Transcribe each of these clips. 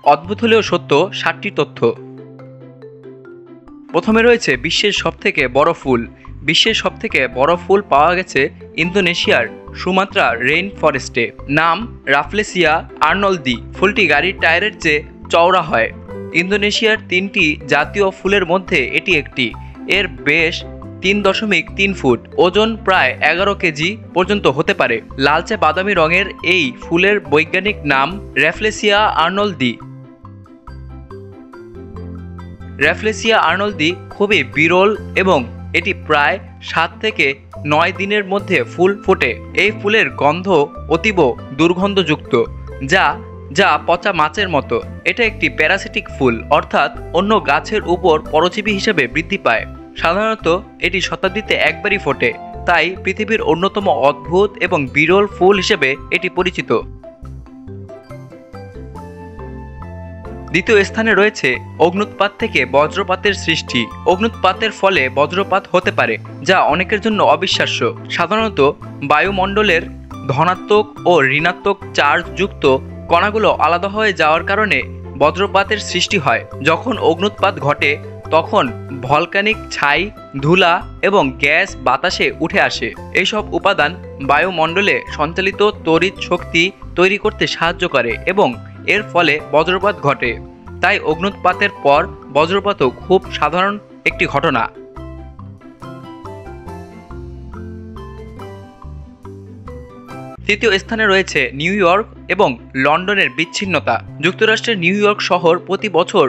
অদ্ভুত হলেও সত্য 7টি তথ্য। প্রথমে রয়েছে বিশ্বের সবথেকে বড় ফুল। বিশ্বের সবথেকে বড় ফুল পাওয়া গেছে ইন্দোনেশিয়ার সুমাত্রা রেইন ফরেস্টে। নাম রাফলেসিয়া আর্নল্দি। ফুলটি গাড়ির টায়ারের চেয়ে চওড়া হয়। ইন্দোনেশিয়ার 3টি জাতীয় ফুলের মধ্যে এটি একটি। এর বেশ 3.3 ফুট, ওজন প্রায় 11 কেজি পর্যন্ত হতে পারে। লালচে বাদামি রঙের এই ফুলের বৈজ্ঞানিক নাম র্যাফলেসিয়া আর্নল্দি। র্যাফলেসিয়া আর্নল্দি খুবই বিরল এবং এটি প্রায় 7 থেকে 9 দিনের মধ্যে ফুল ফোটে। এই ফুলের গন্ধ অতীব দুর্গন্ধযুক্ত, যা যা পচা মাছের মতো। এটা একটি প্যারাসিটিক ফুল, অর্থাৎ অন্য গাছের উপর পরজীবী হিসেবে বৃদ্ধি পায়। সাধারণত এটি শতাব্দীতে একবারই ফোটে, তাই পৃথিবীর অন্যতম অদ্ভুত এবং বিরল ফুল হিসেবে এটি পরিচিত। দ্বিতীয় স্থানে রয়েছে অগ্ন্যুৎপাত থেকে বজ্রপাতের সৃষ্টি। অগ্ন্যুৎপাতের ফলে বজ্রপাত হতে পারে, যা অনেকের জন্য অবিশ্বাস্য। সাধারণত বায়ুমণ্ডলের ধনাত্মক ও ঋণাত্মক চার্জ যুক্ত কণাগুলো আলাদা হয়ে যাওয়ার কারণে বজ্রপাতের সৃষ্টি হয়। যখন অগ্ন্যুৎপাত ঘটে তখন ভলকানিক ছাই, ধুলা এবং গ্যাস বাতাসে উঠে আসে। এইসব উপাদান বায়ুমণ্ডলে সঞ্চালিত তড়িৎ শক্তি তৈরি করতে সাহায্য করে এবং এর ফলে বজ্রপাত ঘটে। তাই অগ্ন্যুৎপাতের পর বজ্রপাতও খুব সাধারণ একটি ঘটনা। তৃতীয় স্থানে রয়েছে নিউ ইয়র্ক এবং লন্ডনের বিচ্ছিন্নতা। যুক্তরাষ্ট্রের নিউ ইয়র্ক শহর প্রতি বছর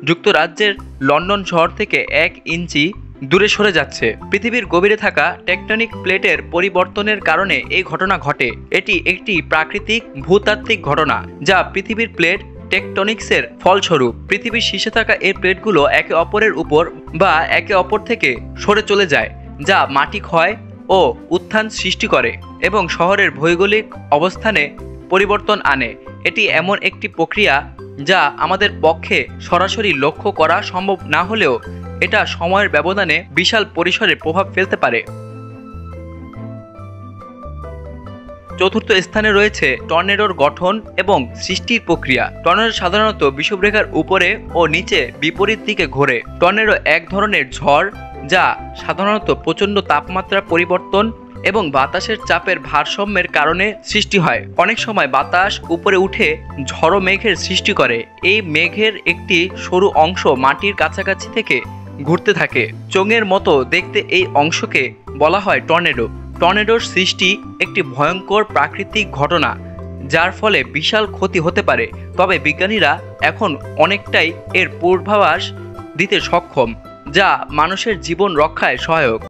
যুক্তরাজ্যের লন্ডন শহর থেকে 1 ইঞ্চি দূরে সরে যাচ্ছে। পৃথিবীর গভীরে থাকা টেকটনিক প্লেটের পরিবর্তনের কারণে এই ঘটনা ঘটে। এটি একটি প্রাকৃতিক ভূতাত্ত্বিক ঘটনা, যা পৃথিবীর প্লেট টেকটনিক্সের ফলস্বরূপ। পৃথিবীর শীর্ষে থাকা এই প্লেটগুলো একে অপরের উপর বা একে অপর থেকে সরে চলে যায়, যা মাটি ক্ষয় ও উত্থান সৃষ্টি করে এবং শহরের ভৌগোলিক অবস্থানে পরিবর্তন আনে। এটি এমন একটি প্রক্রিয়া যা আমাদের পক্ষে সরাসরি লক্ষ্য করা সম্ভব না হলেও এটা সময়ের ব্যবধানে বিশাল পরিসরে প্রভাব ফেলতে পারে। চতুর্থ স্থানে রয়েছে টর্নেডোর গঠন এবং সৃষ্টির প্রক্রিয়া। টর্নেডো সাধারণত বিষুবরেখার উপরে ও নিচে বিপরীত দিকে ঘোরে। টর্নেডো এক ধরনের ঝড় যা সাধারণত প্রচণ্ড তাপমাত্রা পরিবর্তন এবং বাতাসের চাপের ভারসাম্যের কারণে সৃষ্টি হয়। অনেক সময় বাতাস উপরে উঠে ঝড়ো মেঘের সৃষ্টি করে। এই মেঘের একটি সরু অংশ মাটির কাছাকাছি থেকে ঘুরতে থাকে। চোঙের মতো দেখতে এই অংশকে বলা হয় টর্নেডো। টর্নেডোর সৃষ্টি একটি ভয়ঙ্কর প্রাকৃতিক ঘটনা, যার ফলে বিশাল ক্ষতি হতে পারে। তবে বিজ্ঞানীরা এখন অনেকটাই এর পূর্বাভাস দিতে সক্ষম, যা মানুষের জীবন রক্ষায় সহায়ক।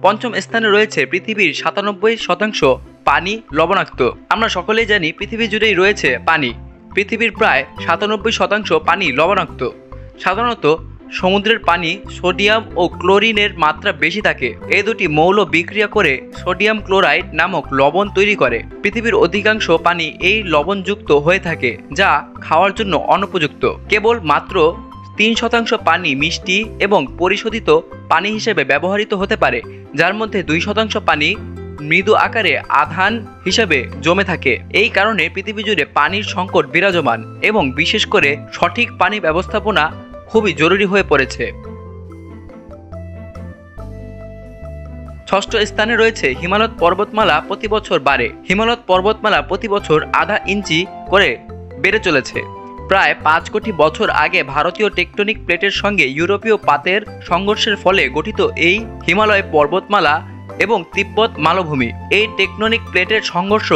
পঞ্চম স্থানে রয়েছে পৃথিবীর 97% পানি লবণাক্ত। আমরা সকলেই জানি পৃথিবী জুড়েই রয়েছে পানি। পৃথিবীর প্রায় 97% পানি লবণাক্ত। সাধারণত সমুদ্রের পানি সোডিয়াম ও ক্লোরিনের মাত্রা বেশি থাকে। এই দুটি মৌল বিক্রিয়া করে সোডিয়াম ক্লোরাইড নামক লবণ তৈরি করে। পৃথিবীর অধিকাংশ পানি এই লবণযুক্ত হয়ে থাকে, যা খাওয়ার জন্য অনুপযুক্ত। কেবল মাত্র 3% পানি মিষ্টি এবং পরিশোধিত পানি হিসেবে ব্যবহৃত হতে পারে, যার মধ্যে 2% পানি মৃদু আকারে আধান হিসেবে জমে থাকে। এই কারণে পৃথিবী জুড়ে পানির সংকট বিরাজমান এবং বিশেষ করে সঠিক পানি ব্যবস্থাপনা খুবই জরুরি হয়ে পড়েছে। ষষ্ঠ স্থানে রয়েছে হিমালয় পর্বতমালা প্রতি বছর বাড়ে। হিমালয় পর্বতমালা প্রতি বছর আধা ইঞ্চি করে বেড়ে চলেছে। প্রায় 5 কোটি বছর আগে ভারতীয় টেকটনিক প্লেটের সঙ্গে ইউরোপীয় পাতের সংঘর্ষের ফলে গঠিত এই হিমালয় পর্বতমালা এবং তিব্বত মালভূমি। এই টেকটনিক প্লেটের সংঘর্ষ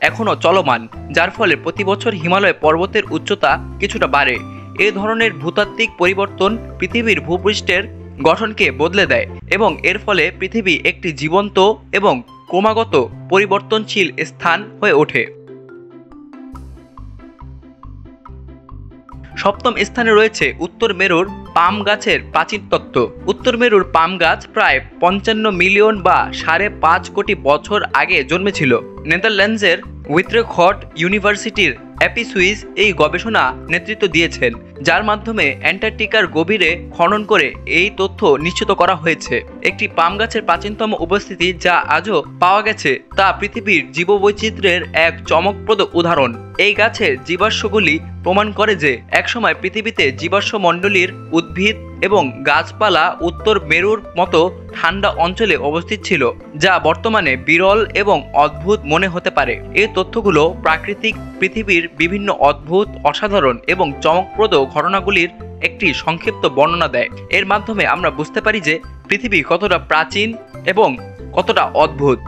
এখনও চলমান, যার ফলে প্রতি বছর হিমালয় পর্বতের উচ্চতা কিছুটা বাড়ে। এই ধরনের ভূতাত্ত্বিক পরিবর্তন পৃথিবীর ভূপৃষ্ঠের গঠনকে বদলে দেয় এবং এর ফলে পৃথিবী একটি জীবন্ত এবং ক্রমাগত পরিবর্তনশীল স্থান হয়ে ওঠে। সপ্তম স্থানে রয়েছে উত্তর মেরুর পাম গাছের প্রাচীন তত্ত্ব। উত্তর মেরুর পাম গাছ প্রায় 55 মিলিয়ন বা 5.5 কোটি বছর আগে জন্মেছিল। নেদারল্যান্ডসের উইট্রেখট ইউনিভার্সিটির অ্যাপি সুইস এই গবেষণা নেতৃত্ব দিয়েছেন, যার মাধ্যমে অ্যান্টার্কটিকার গভীরে খনন করে এই তথ্য নিশ্চিত করা হয়েছে। একটি পাম গাছের প্রাচীনতম উপস্থিতি যা আজও পাওয়া গেছে তা পৃথিবীর জীববৈচিত্র্যের এক চমকপ্রদ উদাহরণ। এই গাছের জীবাশ্মগুলি প্রমাণ করে যে একসময় পৃথিবীতে জীবাশ্ম মণ্ডলীর উদ্ভিদ এবং গাছপালা উত্তর মেরুর মতো ঠান্ডা অঞ্চলে অবস্থিত ছিল, যা বর্তমানে বিরল এবং অদ্ভুত মনে হতে পারে। এই তথ্যগুলো প্রাকৃতিক পৃথিবীর বিভিন্ন অদ্ভুত, অসাধারণ এবং চমকপ্রদ ঘটনাগুলির একটি সংক্ষিপ্ত বর্ণনা দেয়। এর মাধ্যমে আমরা বুঝতে পারি যে পৃথিবী কতটা প্রাচীন এবং কতটা অদ্ভুত।